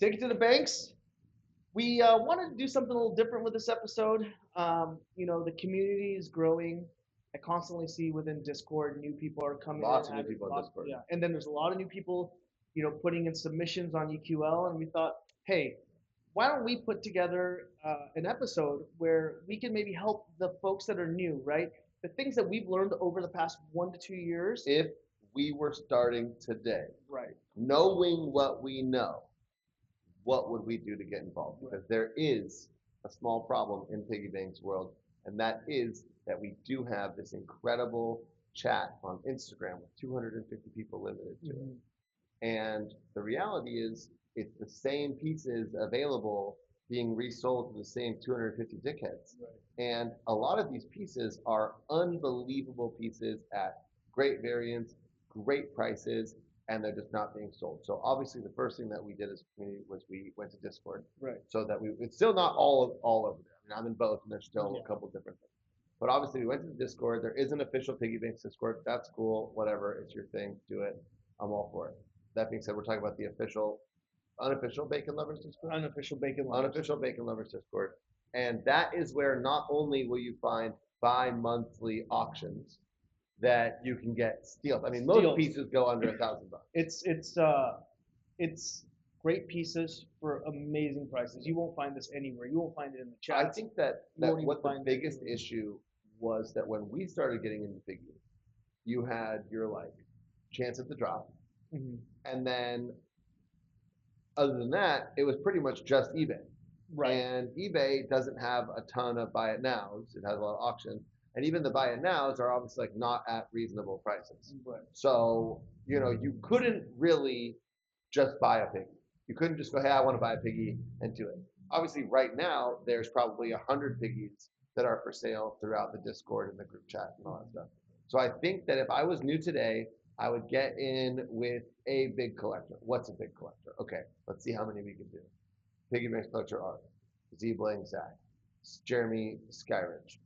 Take it to the banks. We wanted to do something a little different with this episode. The community is growing. I constantly see within Discord new people are coming Lots in. of new people on Discord. Yeah, and then there's a lot of new people, putting in submissions on EQL, and we thought, hey, why don't we put together an episode where we can maybe help the folks that are new, right? The things that we've learned over the past 1 to 2 years. If we were starting today, Right. knowing what we know, what would we do to get involved? Because there is a small problem in Piggy Bank's world, and that is that we do have this incredible chat on Instagram with 250 people limited to it. And the reality is, it's the same pieces available being resold to the same 250 dickheads. Right. And a lot of these pieces are unbelievable pieces at great variants, great prices, and they're just not being sold. So obviously, the first thing that we did as a community was we went to Discord, Right. so that it's still not all over there. I mean, I'm in both, and there's still Yeah. a couple different things. But obviously, we went to the Discord. There is an official Piggy Banks Discord. That's cool. Whatever, it's your thing. Do it. I'm all for it. That being said, we're talking about the unofficial Bacon Lovers Discord. Unofficial bacon lovers. Unofficial Bacon Lovers Discord. And that is where not only will you find bi-monthly auctions that you can get steals. I mean, most Steals. pieces go under $1,000. It's great pieces for amazing prices. You won't find this anywhere. You won't find it in the chat. I think that what the biggest issue was that when we started getting into Piggy, you had your like chance at the drop, and then other than that, it was pretty much just eBay. Right. And eBay doesn't have a ton of buy it nows. It has a lot of auctions. And even the buy it nows are obviously like not at reasonable prices. Right. So, you couldn't really just buy a piggy. You couldn't just go, hey, I want to buy a piggy and do it. Obviously, right now, there's probably 100 piggies that are for sale throughout the Discord and the group chat and all that stuff. So I think that if I was new today, I would get in with a big collector. What's a big collector? Okay, let's see how many we can do. Piggy Banks Collector Art, Z Bling Zach, Jeremy Skyridge,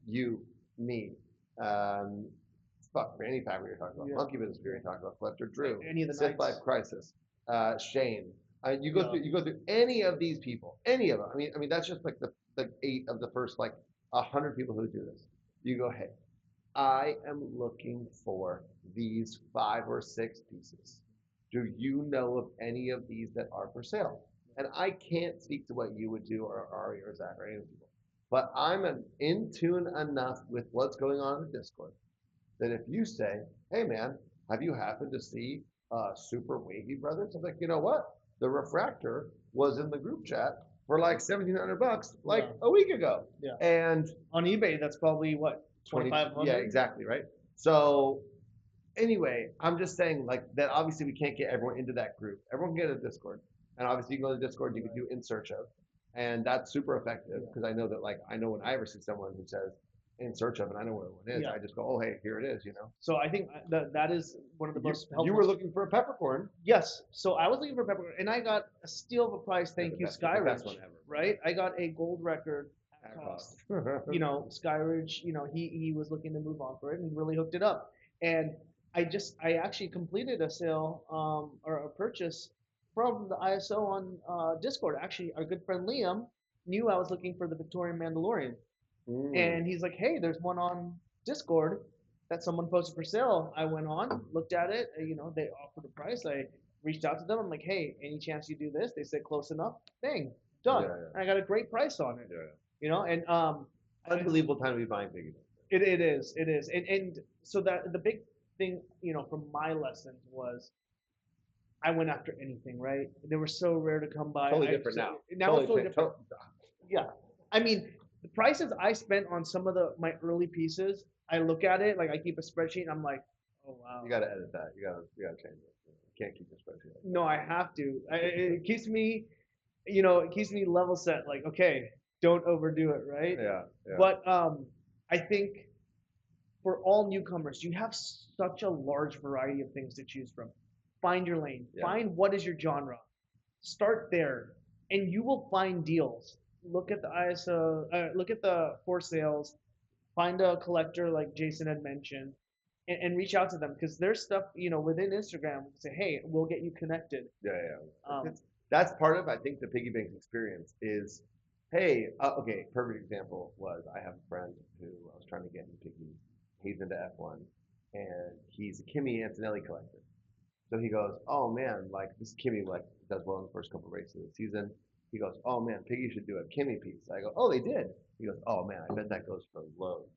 you, me, Granny Pack we were talking about, Monkey Business we were talking about, Collector Drew, Any of the Sith Life Crisis, Shane. You go through any of these people, any of them. I mean that's just like the 8 of the first like 100 people who do this. You go, hey, I am looking for these 5 or 6 pieces. Do you know of any of these that are for sale? And I can't speak to what you would do or Ari or Zach or any of people. But I'm in tune enough with what's going on in the Discord that if you say, hey man, have you happened to see Super Wavy Brothers? I'm like, you know what? The refractor was in the group chat for like $1,700 like a week ago. Yeah. And on eBay, that's probably what, 2,500? Yeah, exactly, right? So anyway, I'm just saying like that obviously we can't get everyone into that group. Everyone can get a Discord. And obviously you can go to the Discord, you can do in search of. And that's super effective because I know that I know when I ever see someone who says in search of and I know what one is, I just go, oh hey, here it is, So I think that is one of the most helpful. You were looking for a peppercorn. Yes. So I was looking for a peppercorn and I got a steal of a price, thank you, Skyridge. Right? I got a gold record at cost. Skyridge, he was looking to move on for it and really hooked it up. And I actually completed a sale or a purchase from the ISO on Discord. Actually, our good friend Liam knew I was looking for the Victorian Mandalorian. And he's like, hey, there's one on Discord that someone posted for sale. I went on, looked at it, they offered a price. I reached out to them. I'm like, hey, any chance you do this? They said close enough. Bang, done. And I got a great price on it. And unbelievable time to be buying piggy. It is. And so that the big thing, from my lessons was I went after anything, right? They were so rare to come by. Totally different now. Now it's totally different. Yeah. I mean, the prices I spent on some of my early pieces, I look at it, like I keep a spreadsheet and I'm like, oh wow. You gotta edit that. You gotta change it. You can't keep the spreadsheet. No, I have to. It keeps me, level set, like, okay, don't overdo it, right? Yeah. But I think for all newcomers, you have such a large variety of things to choose from. Find your lane. Find what is your genre. Start there, and you will find deals. Look at the ISO. Look at the for sales. Find a collector like Jason had mentioned, and reach out to them because there's stuff within Instagram. Say, hey, we'll get you connected. Yeah. that's part of, I think, the piggy bank experience is, hey, okay, perfect example was I have a friend who I was trying to get into Piggy. He's into F1, and he's a Kimi Antonelli collector. So he goes, oh man, like this Kimi like does well in the first couple of races of the season. He goes, oh man, Piggy should do a Kimi piece. I go, oh, they did. He goes, oh man, I bet that goes for loads.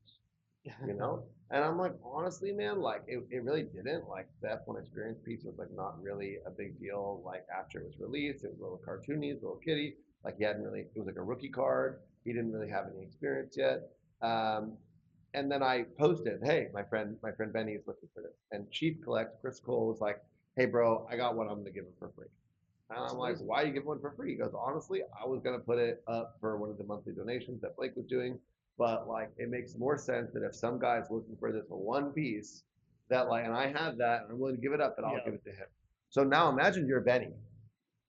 You know? And I'm like, honestly, man, like it really didn't. Like the F1 experience piece was like not really a big deal. Like after it was released, it was a little cartoony, a little kitty. Like he hadn't really, it was like a rookie card. He didn't really have any experience yet. And then I posted, hey, my friend Benny is looking for this. And Chief Collect, Chris Cole was like, hey bro, I got one, I'm gonna give it for free. And I'm like, why you give one for free? He goes, honestly, I was gonna put it up for one of the monthly donations that Blake was doing, but like it makes more sense that if some guy's looking for this one piece, that like, and I have that, and I'm willing to give it up, and I'll give it to him. So now imagine you're Benny,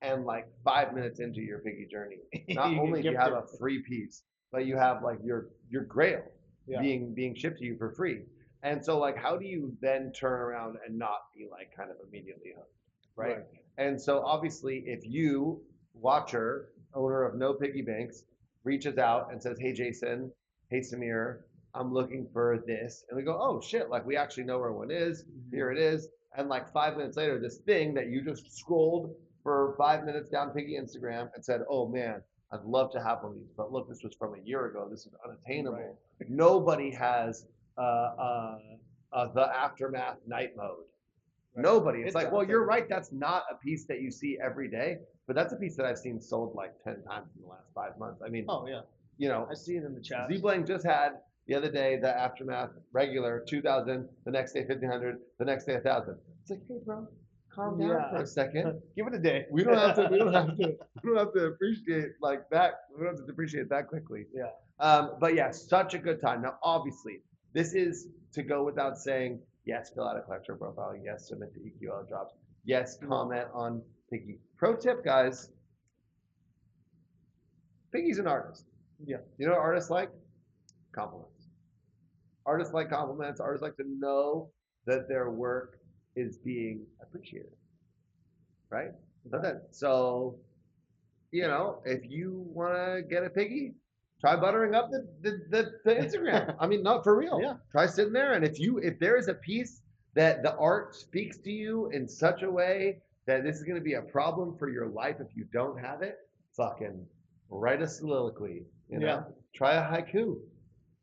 and like 5 minutes into your Piggy journey, not only do you have a free piece, but you have like your Grail being shipped to you for free. And so like, how do you then turn around and not be like kind of immediately hooked, right? And so obviously, if you, watcher, owner of no piggy banks, reaches out and says, hey Jason, hey Samir, I'm looking for this, and we go, oh shit, like we actually know where one is. Here it is. And like 5 minutes later, this thing that you just scrolled for 5 minutes down Piggy Instagram and said, oh man, I'd love to have one of these, but look, this was from a year ago. This is unattainable. Nobody has the Aftermath night mode. Nobody. It's like, well, you're right. That's not a piece that you see every day, but that's a piece that I've seen sold like 10 times in the last 5 months. I mean, you know, I see it in the chat. Z-Blank just had the other day the Aftermath regular 2,000, the next day 1,500, the next day 1,000. It's like, hey, bro, calm down for a second. Give it a day. We don't have to. We don't have to appreciate like that. We don't have to depreciate that quickly. But yeah, such a good time. Now, obviously, this is to go without saying. Yes, fill out a collector profile. Yes, submit to EQL drops. Yes, comment on Piggy. Pro tip, guys. Piggy's an artist. You know what artists like? Compliments. Artists like compliments. Artists like to know that their work is being appreciated. Right? So, you know, if you want to get a Piggy, try buttering up the Instagram. I mean, not for real. Try sitting there, and if there is a piece that the art speaks to you in such a way that this is going to be a problem for your life if you don't have it, fucking write a soliloquy. You know, try a haiku.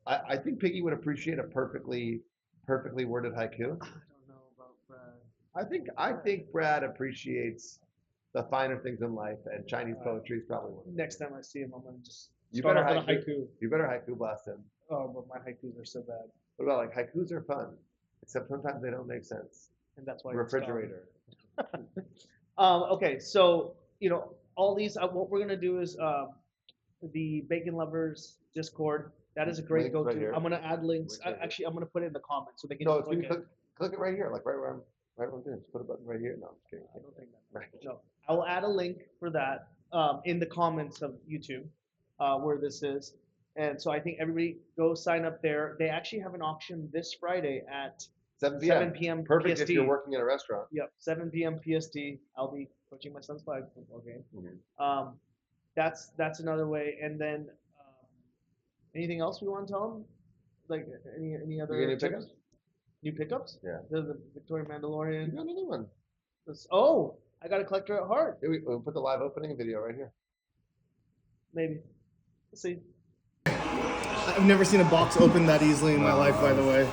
I think Piggy would appreciate a perfectly worded haiku. I don't know about Brad. I think Brad appreciates the finer things in life, and Chinese poetry is probably one. Next time I see him, I'm gonna just. You better haiku. You better haiku blast him. Oh, but my haikus are so bad. What about like haikus are fun, except sometimes they don't make sense. And that's why refrigerator. Okay, so you know all these. What we're gonna do is the Bacon Lovers Discord. That is a great go-to. I'm gonna add links. Actually, I'm gonna put it in the comments so they can. No, it's click it right here, like right where I'm doing. Just put a button right here. No, I'm just kidding. I don't think that. Right. No, I will add a link for that in the comments of YouTube. Where this is. And so I think everybody go sign up there. They actually have an auction this Friday at 7 p.m. Perfect PST. if you're working at a restaurant. Yep, 7 p.m. PST. I'll be coaching my son's flag football game. That's another way. And then anything else we want to tell them? Like any other new pickups? New pickups? Yeah. The Victoria Mandalorian. You got another one. I got a collector at heart. We'll put the live opening video right here. Maybe. Let's see. I've never seen a box open that easily in my life, by the way.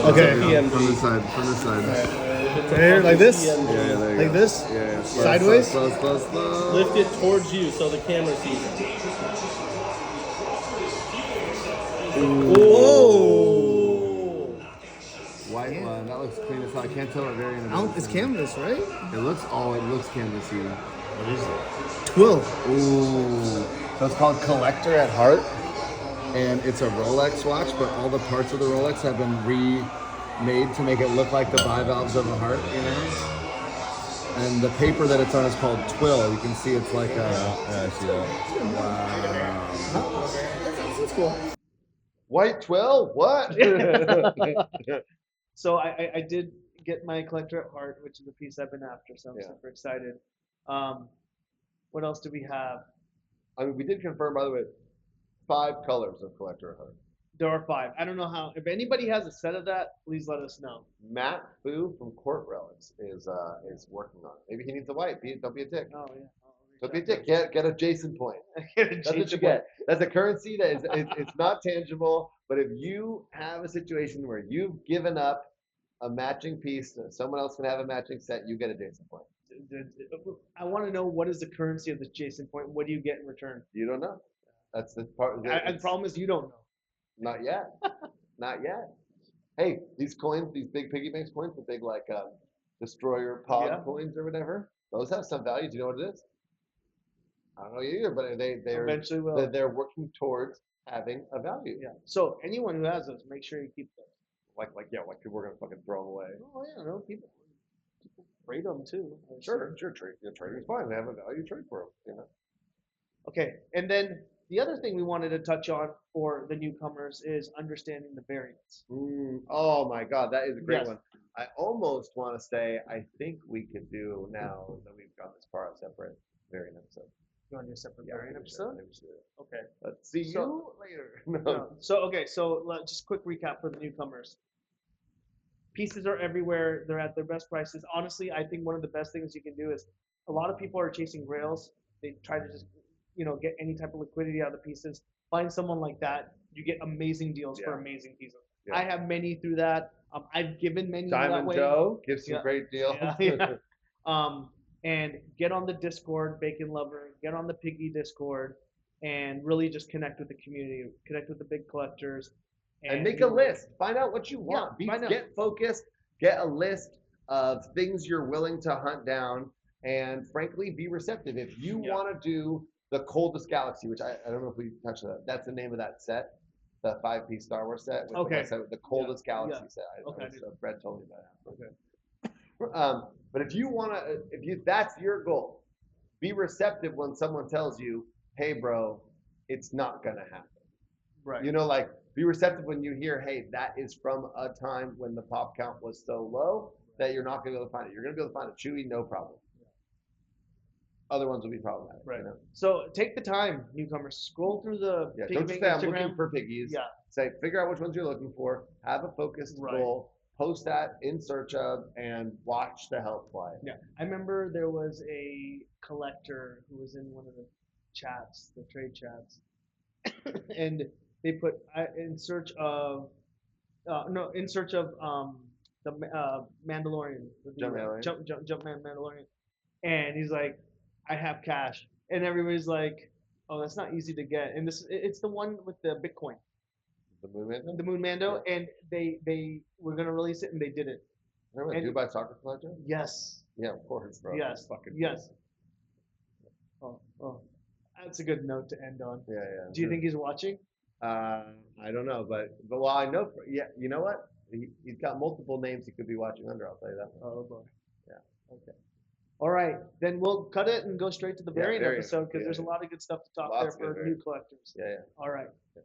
Okay. From this side. Right here, like this? Yeah, there you like go. this? Yeah. Sideways? Slow. Lift it towards you so the camera sees it. Whoa! White one. That looks clean as hell. I can't tell what variant it is. It's canvas, right? It looks canvasy. What is it? Twill. Ooh. So it's called Collector at Heart. And it's a Rolex watch, but all the parts of the Rolex have been remade to make it look like the bivalves of a heart, you know? And the paper that it's on is called Twill. You can see it's like a... Yeah, I see that. Wow. That's cool. White Twill? What? So I did get my collector at heart, which is a piece I've been after, so I'm Yeah. super excited. What else do we have? I mean, we did confirm, by the way, 5 colors of collector heart. There are 5. I don't know how. If anybody has a set of that, please let us know. Matt Fu from Court Relics is working on it. Maybe he needs a white. Don't be a dick. Oh yeah. Don't be a dick. Get a Jason point. That's what you get. That's a currency that is it's not tangible. But if you have a situation where you've given up a matching piece, so someone else can have a matching set, you get a Jason point. I want to know what is the currency of this Jason point. What do you get in return? You don't know. That's the part. And the problem is you don't know. Not yet. Not yet. Hey, these coins, these big piggy banks coins, the big like destroyer pod coins or whatever, those have some value. Do you know what it is? I don't know either, but they're Eventually will. they're working towards having a value. Yeah. So anyone who has those, make sure you keep those. Like we're gonna fucking throw them away. Oh yeah, no, people rate them too. Sure, trading's fine. They have a value, trade for them. You know. Okay, and then the other thing we wanted to touch on for the newcomers is understanding the variants. Oh my God, that is a great Yes. one. I almost want to say I think we could do now that we've got this far a separate variant episode. You want to do a separate Yeah, variant maybe we should. episode? Maybe we should do it. Okay. Let's see So- you later. No. So just quick recap for the newcomers. Pieces are everywhere. They're at their best prices. Honestly, I think one of the best things you can do is a lot of people are chasing grails. They try to just, get any type of liquidity out of the pieces. Find someone like that. You get amazing deals for Yeah. amazing pieces. Yeah. I have many through that. I've given many that Diamond way. Joe gives some Yeah. great deals. Yeah. And get on the Discord, Bacon Lover. Get on the Piggy Discord, and really just connect with the community. Connect with the big collectors. And make a list. Find out what you want. Get focused. Get a list of things you're willing to hunt down, and frankly, be receptive. If you want to do the Coldest Galaxy, which I don't know if we touched on that. That's the name of that set, the 5-piece Star Wars set. With the Coldest Galaxy set. Brett told me that. Okay. But if you want to, that's your goal, be receptive when someone tells you, "Hey, bro, it's not gonna happen." Right. Be receptive when you hear, "Hey, that is from a time when the pop count was so low that you're not gonna be able to find it. You're gonna be able to find a Chewy, no problem. Other ones will be problematic." Right. So take the time, newcomers. Scroll through the Piggy Don't just Bank say I'm Instagram. looking for piggies. Yeah. Say, figure out which ones you're looking for. Have a focused goal. Post that in search of, and watch the help fly. Yeah. I remember there was a collector who was in one of the chats, the trade chats, and they put in search of the Mandalorian, Jumpman Mandalorian, and he's like, "I have cash," and everybody's like, "Oh, that's not easy to get." And it's the one with the Bitcoin, The Moon Mando? the Moon Mando, and they were gonna release it, and they didn't. Remember the Dubai Soccer Collector? Yes. Yeah, of course, bro. Yes. Fucking Yes. Oh, that's a good note to end on. Yeah. Do you think he's watching? I don't know, but well, I know. You know what? He's got multiple names he could be watching under. I'll tell you that. Oh boy. Yeah. Okay. All right, then we'll cut it and go straight to the variant episode because there's a lot of good stuff to talk Lots there of for good new collectors. Yeah. All right. Yeah.